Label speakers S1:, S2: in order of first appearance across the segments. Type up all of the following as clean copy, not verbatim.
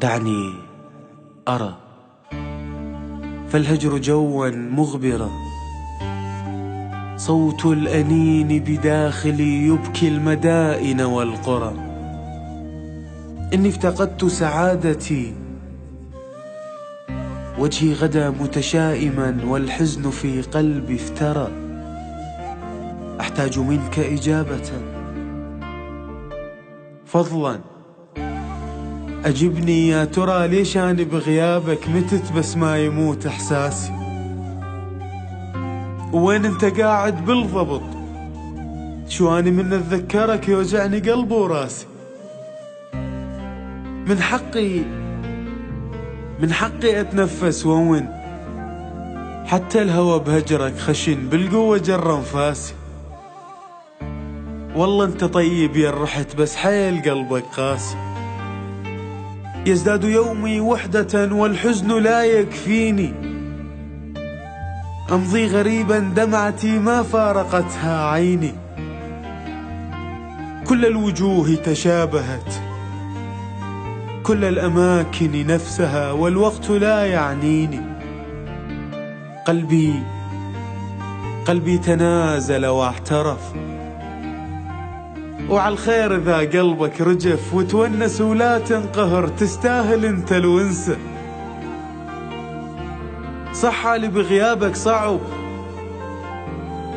S1: دعني أرى، فالهجر جوا مغبرا، صوت الأنين بداخلي يبكي المدائن والقرى. إني افتقدت سعادتي، وجهي غدا متشائما والحزن في قلبي افترى. أحتاج منك إجابة، فضلا أجبني يا ترى، ليش أنا بغيابك متت بس ما يموت إحساسي؟ وين أنت قاعد بالضبط؟ شو أنا من أتذكرك يوجعني قلبي وراسي. من حقي أتنفس وون، حتى الهوى بهجرك خشن بالقوة جر أنفاسي. والله أنت طيب يا رحت، بس حيل قلبك قاسي. يزداد يومي وحدة والحزن لا يكفيني، أمضي غريبا دمعتي ما فارقتها عيني. كل الوجوه تشابهت، كل الأماكن نفسها، والوقت لا يعنيني. قلبي تنازل واعترف، وعلى الخير إذا قلبك رجف، وتونس ولا تنقهر، تستاهل انت الونسة. صح اللي بغيابك صعب،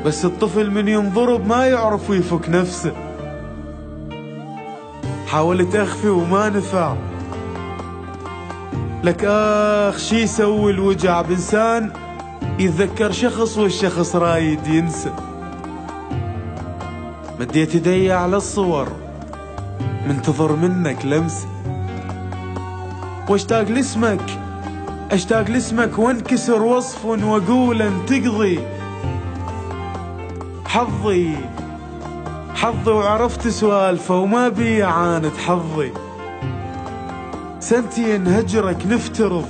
S1: بس الطفل من ينضرب ما يعرف يفك نفسه. حاولت أخفي وما نفع، لك شي يسوي الوجع بإنسان يتذكر شخص والشخص رايد ينسى. مديت يدي على الصور منتظر منك لمسة، واشتاق لاسمك وانكسر وصف واقول ان تقضي حظي وعرفت سوالفه وما بي عاند حظي. سنتين هجرك نفترض،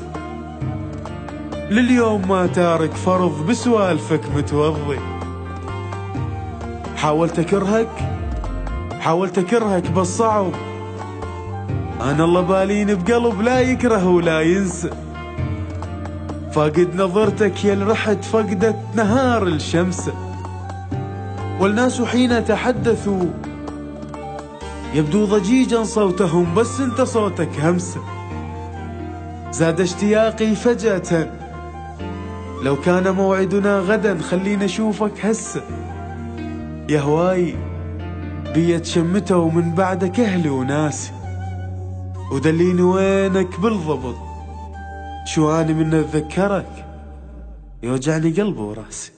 S1: لليوم ما تارك فرض بسوالفك متوضي. حاولت أكرهك بس صعب، أنا الله بالين بقلب لا يكره ولا ينسى. فاقد نظرتك يا رحت فقدت نهار الشمس، والناس حين تحدثوا يبدو ضجيجا صوتهم، بس انت صوتك همسة. زاد اشتياقي فجأة، لو كان موعدنا غدا خلينا اشوفك هسه. يا هواي بيت شمته ومن بعدك اهلي وناسي، ودليني وينك بالضبط، شو اني من اتذكرك يوجعني قلبي وراسي.